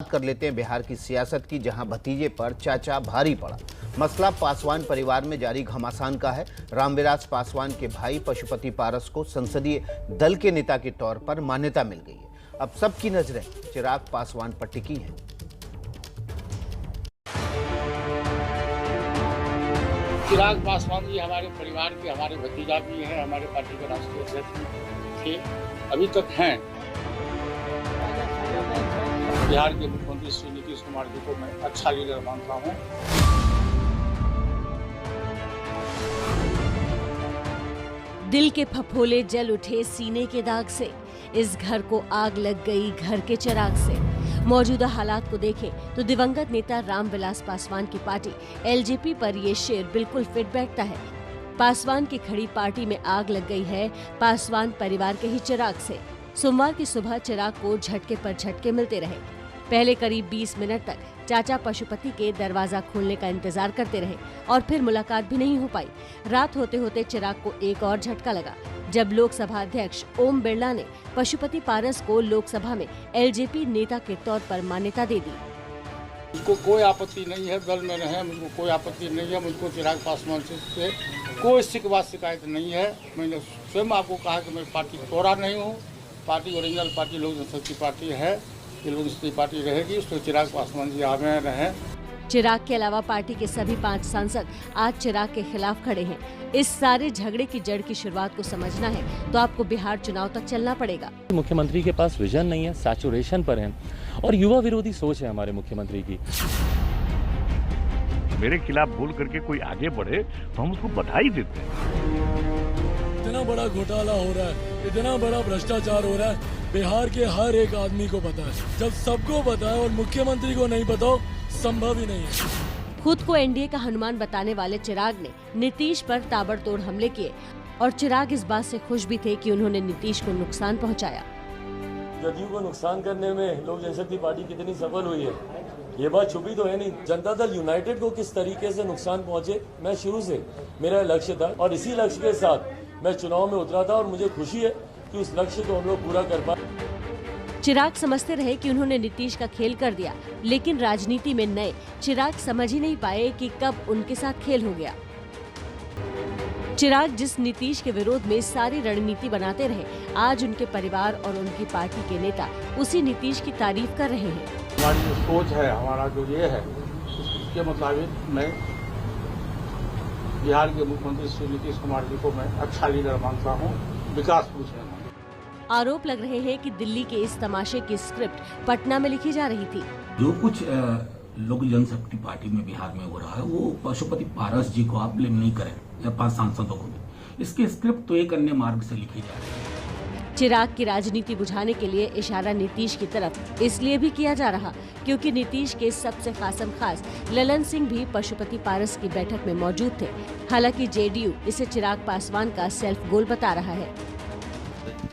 कर लेते हैं बिहार की सियासत की, जहां भतीजे पर चाचा भारी पड़ा। मसला पासवान परिवार में जारी घमासान का है। रामविलास पासवान के भाई पशुपति पारस को संसदीय दल के नेता के तौर पर मान्यता मिल गई है। अब सबकी नजरें चिराग पासवान पर टिकी हैं। चिराग पासवान जी हमारे परिवार के, हमारे भतीजा भी हैं, हमारे पार्टी के राष्ट्रीय अध्यक्ष थे, अभी तक हैं। बिहार के मुख्यमंत्री श्री नीतीश कुमार जी को मैं अच्छा लीडर मानता हूं। दिल के फफोले जल उठे सीने के दाग से, इस घर को आग लग गई घर के चिराग से। मौजूदा हालात को देखें तो दिवंगत नेता रामविलास पासवान की पार्टी एलजेपी पर ये शेर बिल्कुल फिट बैठता है। पासवान की खड़ी पार्टी में आग लग गई है पासवान परिवार के ही चिराग से। सोमवार की सुबह चिराग को झटके पर झटके मिलते रहे। पहले करीब 20 मिनट तक चाचा पशुपति के दरवाजा खोलने का इंतजार करते रहे और फिर मुलाकात भी नहीं हो पाई। रात होते होते चिराग को एक और झटका लगा जब लोकसभा अध्यक्ष ओम बिरला ने पशुपति पारस को लोकसभा में एलजेपी नेता के तौर पर मान्यता दे दी। मुझको कोई आपत्ति नहीं है, दल में रहे, मुझको कोई आपत्ति नहीं है। मुझको चिराग पासवान से कोई शिकवा शिकायत नहीं है। मैंने स्वयं आपको कहा कि मैं पार्टी तोड़ा नहीं हूँ। पार्टी ओरिजिनल पार्टी लोक जनशक्ति पार्टी है, ये लोक जनशक्ति पार्टी रहेगी। उसको चिराग पासवान जी आगे रहे। चिराग के अलावा पार्टी के सभी 5 सांसद आज चिराग के खिलाफ खड़े हैं। इस सारे झगड़े की जड़ की शुरुआत को समझना है तो आपको बिहार चुनाव तक चलना पड़ेगा। मुख्यमंत्री के पास विजन नहीं है, सैचुरेशन पर है और युवा विरोधी सोच है हमारे मुख्यमंत्री की। मेरे खिलाफ बोल करके कोई आगे बढ़े तो हम उसको बधाई देते हैं। इतना बड़ा घोटाला हो रहा है, इतना बड़ा भ्रष्टाचार हो रहा है, बिहार के हर एक आदमी को पता है। जब सबको पता है और मुख्यमंत्री को नहीं पता हो, संभव ही नहीं है। खुद को एनडीए का हनुमान बताने वाले चिराग ने नीतीश पर ताबड़तोड़ हमले किए और चिराग इस बात से खुश भी थे कि उन्होंने नीतीश को नुकसान पहुंचाया। जदयू को नुकसान करने में लोक जनशक्ति पार्टी कितनी सफल हुई है, ये बात छुपी तो है नहीं। जनता दल यूनाइटेड को किस तरीके से नुकसान पहुंचे, मैं शुरू से मेरा लक्ष्य था और इसी लक्ष्य के साथ मैं चुनाव में उतरा था और मुझे खुशी है कि उस लक्ष्य को हम लोग पूरा कर पाए। चिराग समझते रहे कि उन्होंने नीतीश का खेल कर दिया, लेकिन राजनीति में नए चिराग समझ ही नहीं पाए कि कब उनके साथ खेल हो गया। चिराग जिस नीतीश के विरोध में सारी रणनीति बनाते रहे, आज उनके परिवार और उनकी पार्टी के नेता उसी नीतीश की तारीफ कर रहे हैं। हमारी जो सोच है, हमारा जो ये है, उसके मुताबिक मैं बिहार के मुख्यमंत्री श्री नीतीश कुमार जी को मैं अच्छा लीडर मानता हूँ, विकास पुरुष है। आरोप लग रहे हैं कि दिल्ली के इस तमाशे की स्क्रिप्ट पटना में लिखी जा रही थी। जो कुछ लोक जनशक्ति पार्टी में बिहार में हो रहा है वो पशुपति पारस जी को आप ब्लेम नहीं करें या 5 सांसदों को भी। इसकी स्क्रिप्ट तो एक अन्य मार्ग से लिखी जा रही है। चिराग की राजनीति बुझाने के लिए इशारा नीतीश की तरफ इसलिए भी किया जा रहा क्योंकि नीतीश के सबसे खासम खास ललन सिंह भी पशुपति पारस की बैठक में मौजूद थे। हालांकि जेडीयू इसे चिराग पासवान का सेल्फ गोल बता रहा है।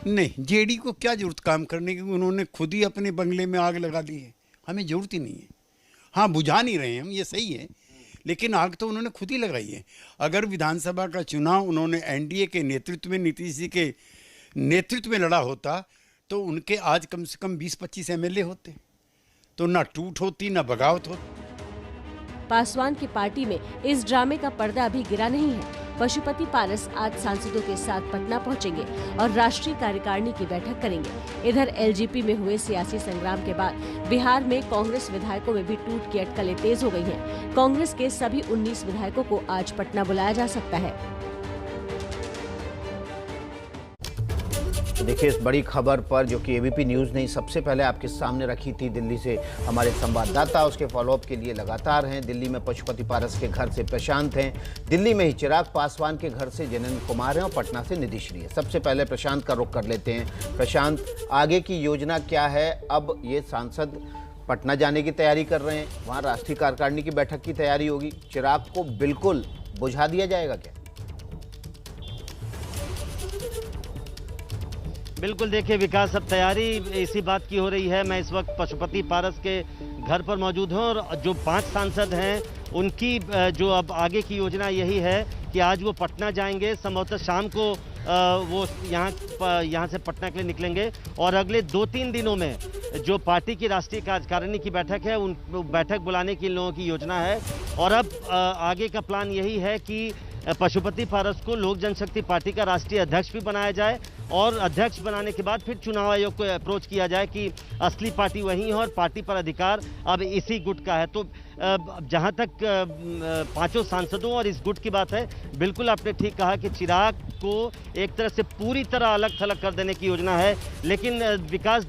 नहीं, जेडी को क्या जरूरत काम करने की, उन्होंने खुद ही अपने बंगले में आग लगा दी है। हमें जरूरत ही नहीं है। हाँ, बुझा नहीं रहे हम, ये सही है, लेकिन आग तो उन्होंने खुद ही लगाई है। अगर विधानसभा का चुनाव उन्होंने एनडीए के नेतृत्व में, नीतीश जी के नेतृत्व में लड़ा होता तो उनके आज कम से कम 20-25 एमएलए होते, तो ना टूट होती ना बगावत होती। पासवान की पार्टी में इस ड्रामे का पर्दा अभी गिरा नहीं है। पशुपति पारस आज सांसदों के साथ पटना पहुंचेंगे और राष्ट्रीय कार्यकारिणी की बैठक करेंगे। इधर एलजेपी में हुए सियासी संग्राम के बाद बिहार में कांग्रेस विधायकों में भी टूट की अटकलें तेज हो गई हैं। कांग्रेस के सभी 19 विधायकों को आज पटना बुलाया जा सकता है। देखिए, इस बड़ी खबर पर जो कि एबीपी न्यूज़ ने सबसे पहले आपके सामने रखी थी, दिल्ली से हमारे संवाददाता उसके फॉलोअप के लिए लगातार हैं। दिल्ली में पशुपति पारस के घर से प्रशांत हैं, दिल्ली में ही चिराग पासवान के घर से जिनेंद्र कुमार हैं और पटना से नीतीश है। सबसे पहले प्रशांत का रुख कर लेते हैं। प्रशांत, आगे की योजना क्या है? अब ये सांसद पटना जाने की तैयारी कर रहे हैं, वहाँ राष्ट्रीय कार्यकारिणी की बैठक की तैयारी होगी। चिराग को बिल्कुल बुझा दिया जाएगा क्या? बिल्कुल, देखिए विकास, अब तैयारी इसी बात की हो रही है। मैं इस वक्त पशुपति पारस के घर पर मौजूद हूँ और जो 5 सांसद हैं उनकी जो अब आगे की योजना यही है कि आज वो पटना जाएंगे, संभवतः शाम को वो यहाँ से पटना के लिए निकलेंगे और अगले 2-3 दिनों में जो पार्टी की राष्ट्रीय कार्यकारिणी की बैठक है उन बैठक बुलाने की इन लोगों की योजना है। और अब आगे का प्लान यही है कि पशुपति पारस को लोक जनशक्ति पार्टी का राष्ट्रीय अध्यक्ष भी बनाया जाए और अध्यक्ष बनाने के बाद फिर चुनाव आयोग को अप्रोच किया जाए कि असली पार्टी वही है और पार्टी पर अधिकार अब इसी गुट का है। तो जहां तक 5 सांसदों और इस गुट की बात है, बिल्कुल आपने ठीक कहा कि चिराग को एक तरह से पूरी तरह अलग थलग कर देने की योजना है। लेकिन विकास,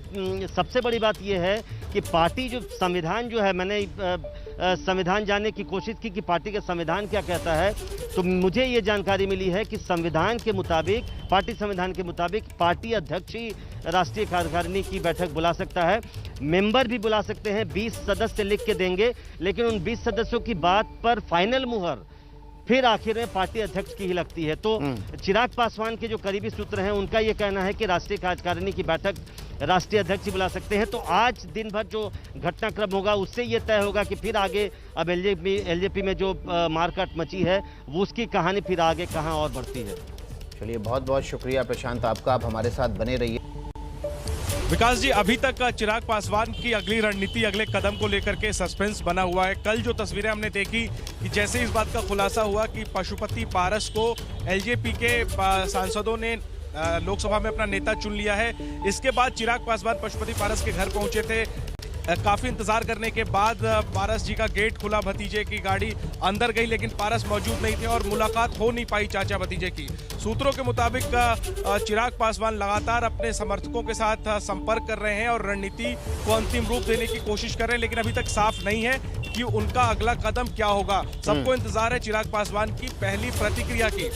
सबसे बड़ी बात यह है कि पार्टी जो संविधान जो है, मैंने संविधान जानने की कोशिश की कि पार्टी का संविधान क्या कहता है, तो मुझे ये जानकारी मिली है कि संविधान के मुताबिक, पार्टी संविधान के मुताबिक पार्टी अध्यक्ष ही राष्ट्रीय कार्यकारिणी की बैठक बुला सकता है। मेंबर भी बुला सकते हैं, 20 सदस्य लिख के देंगे, लेकिन उन 20 सदस्यों की बात पर फाइनल मुहर फिर आखिर में पार्टी अध्यक्ष की ही लगती है। तो चिराग पासवान के जो करीबी सूत्र हैं उनका ये कहना है कि राष्ट्रीय कार्यकारिणी की बैठक राष्ट्रीय अध्यक्ष ही बुला सकते हैं। तो आज दिन भर जो घटनाक्रम होगा उससे ये तय होगा कि फिर आगे अब एलजेपी में जो मारकाट मची है वो उसकी कहानी फिर आगे कहां और बढ़ती है। चलिए, बहुत बहुत शुक्रिया प्रशांत आपका, आप हमारे साथ बने रहिए। विकास जी, अभी तक चिराग पासवान की अगली रणनीति, अगले कदम को लेकर के सस्पेंस बना हुआ है। कल जो तस्वीरें हमने देखी कि जैसे इस बात का खुलासा हुआ कि पशुपति पारस को एलजेपी के सांसदों ने लोकसभा में अपना नेता चुन लिया है, इसके बाद चिराग पासवान पशुपति पारस के घर पहुंचे थे। काफी इंतजार करने के बाद पारस जी का गेट खुला, भतीजे की गाड़ी अंदर गई, लेकिन पारस मौजूद नहीं थे और मुलाकात हो नहीं पाई चाचा भतीजे की। सूत्रों के मुताबिक चिराग पासवान लगातार अपने समर्थकों के साथ संपर्क कर रहे हैं और रणनीति को अंतिम रूप देने की कोशिश कर रहे हैं, लेकिन अभी तक साफ नहीं है कि उनका अगला कदम क्या होगा। सबको इंतजार है चिराग पासवान की पहली प्रतिक्रिया की।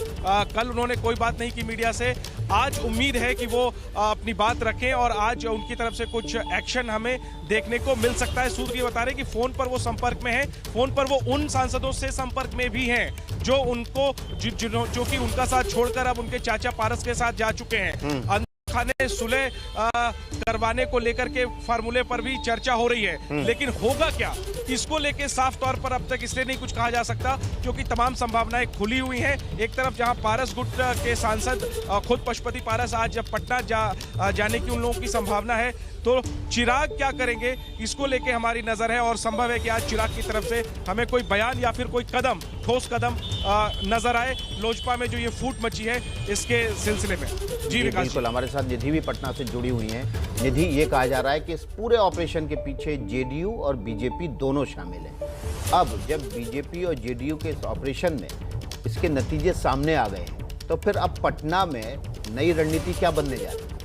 कल उन्होंने कोई बात नहीं की मीडिया से, आज उम्मीद है कि वो अपनी बात रखें और आज उनकी तरफ से कुछ एक्शन हमें देखने को मिल सकता है। सूत्र ये बता रहे हैं कि फोन पर वो संपर्क में है, फोन पर वो उन सांसदों से संपर्क में भी हैं जो उनको जो कि उनका साथ छोड़कर अब उनके चाचा पारस के साथ जा चुके हैं। खाने सुलह करवाने को लेकर के फार्मूले पर भी चर्चा हो रही है, लेकिन होगा क्या इसको लेके साफ तौर पर अब तक इसलिए नहीं कुछ कहा जा सकता क्योंकि तमाम संभावनाएं खुली हुई हैं। एक तरफ जहां पारस गुट के सांसद खुद पशुपति पारस आज पटना जाने की उन लोगों की संभावना है, तो चिराग क्या करेंगे इसको लेके हमारी नजर है और संभव है कि आज चिराग की तरफ से हमें कोई बयान या फिर कोई कदम, ठोस कदम नजर आए लोजपा में जो ये फूट मची है इसके सिलसिले में। जी बिल्कुल, हमारे साथ निधि भी पटना से जुड़ी हुई हैं। निधि, ये कहा जा रहा है कि इस पूरे ऑपरेशन के पीछे जेडीयू और बीजेपी दोनों शामिल हैं। अब जब बीजेपी और जेडीयू के इस ऑपरेशन में इसके नतीजे सामने आ गए हैं, तो फिर अब पटना में नई रणनीति क्या बनने जा रही है?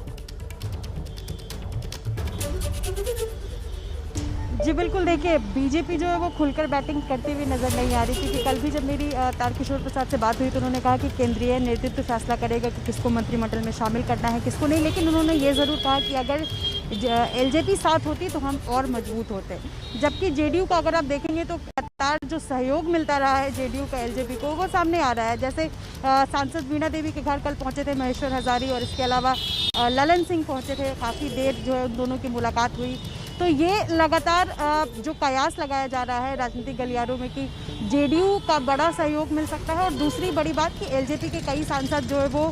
जी बिल्कुल, देखिए बीजेपी जो है वो खुलकर बैटिंग करती हुई नजर नहीं आ रही, क्योंकि कल भी जब मेरी तारकिशोर प्रसाद से बात हुई तो उन्होंने कहा कि केंद्रीय नेतृत्व फैसला करेगा कि किसको मंत्रिमंडल में शामिल करना है, किसको नहीं। लेकिन उन्होंने ये ज़रूर कहा कि अगर एलजेपी साथ होती तो हम और मजबूत होते। जबकि जेडीयू का अगर आप देखेंगे तो लगातार जो सहयोग मिलता रहा है जेडीयू का एलजेपी को, वो सामने आ रहा है। जैसे सांसद वीणा देवी के घर कल पहुंचे थे महेश्वर हजारी, और इसके अलावा ललन सिंह पहुंचे थे। काफ़ी देर जो है उन दोनों की मुलाकात हुई। तो ये लगातार जो कयास लगाया जा रहा है राजनीतिक गलियारों में कि जेडीयू का बड़ा सहयोग मिल सकता है। और दूसरी बड़ी बात कि एलजेपी के कई सांसद जो है वो,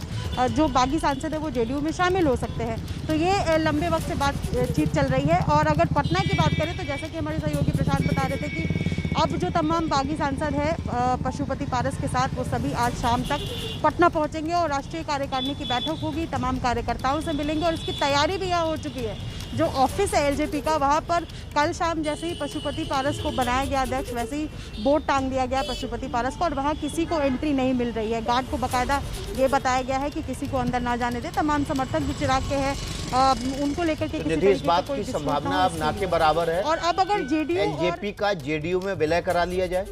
जो बागी सांसद है वो जेडीयू में शामिल हो सकते हैं। तो ये लंबे वक्त से बातचीत चल रही है। और अगर पटना की बात करें तो जैसा कि हमारे सहयोगी प्रशांत बता रहे थे कि अब जो तमाम बागी सांसद है पशुपति पारस के साथ, वो सभी आज शाम तक पटना पहुंचेंगे और राष्ट्रीय कार्यकारिणी की बैठक होगी, तमाम कार्यकर्ताओं से मिलेंगे। और इसकी तैयारी भी यहाँ हो चुकी है। जो ऑफिस है एलजेपी का, वहाँ पर कल शाम जैसे ही पशुपति पारस को बनाया गया अध्यक्ष, वैसे ही बोर्ड टांग दिया गया पशुपति पारस को, और वहाँ किसी को एंट्री नहीं मिल रही है। गार्ड को बाकायदा ये बताया गया है कि किसी को अंदर ना जाने दे। तमाम समर्थक जो चिराग के हैं उनको लेकर के किसी इस बात की संभावना अब ना के बराबर है। और अब अगर जेडीयू एलजेपी का जेडीयू में विलय करा लिया जाए,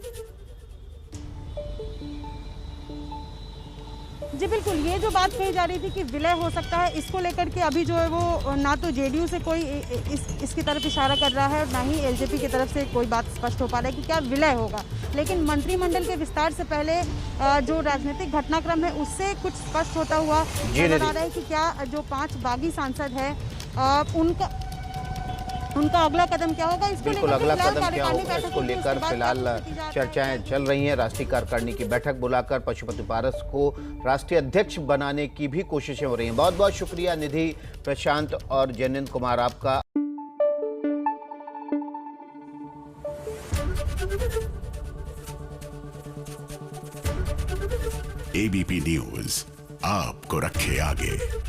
जी बिल्कुल, ये जो बात कही जा रही थी कि विलय हो सकता है, इसको लेकर के अभी जो है वो ना तो जेडीयू से कोई इसकी तरफ इशारा कर रहा है और ना ही एलजेपी की तरफ से कोई बात स्पष्ट हो पा रहा है कि क्या विलय होगा। लेकिन मंत्रिमंडल के विस्तार से पहले जो राजनीतिक घटनाक्रम है उससे कुछ स्पष्ट होता हुआ नजर आ रहा है कि क्या जो 5 बागी सांसद है उनका उनका अगला कदम क्या होगा इसको बिल्कुल, लेकर अगला फिलहाल कदम क्या कार्यकारिणी होगा बैठक इसको होगी, लेकर उसके बाद फिलहाल क्या की जा रही है? चर्चाएं चल रही हैं। राष्ट्रीय कार्यकारिणी की बैठक बुलाकर पशुपति पारस को राष्ट्रीय अध्यक्ष बनाने की भी कोशिशें हो रही हैं। बहुत बहुत शुक्रिया निधि, प्रशांत और जयनंद कुमार आपका। एबीपी न्यूज आपको रखे आगे।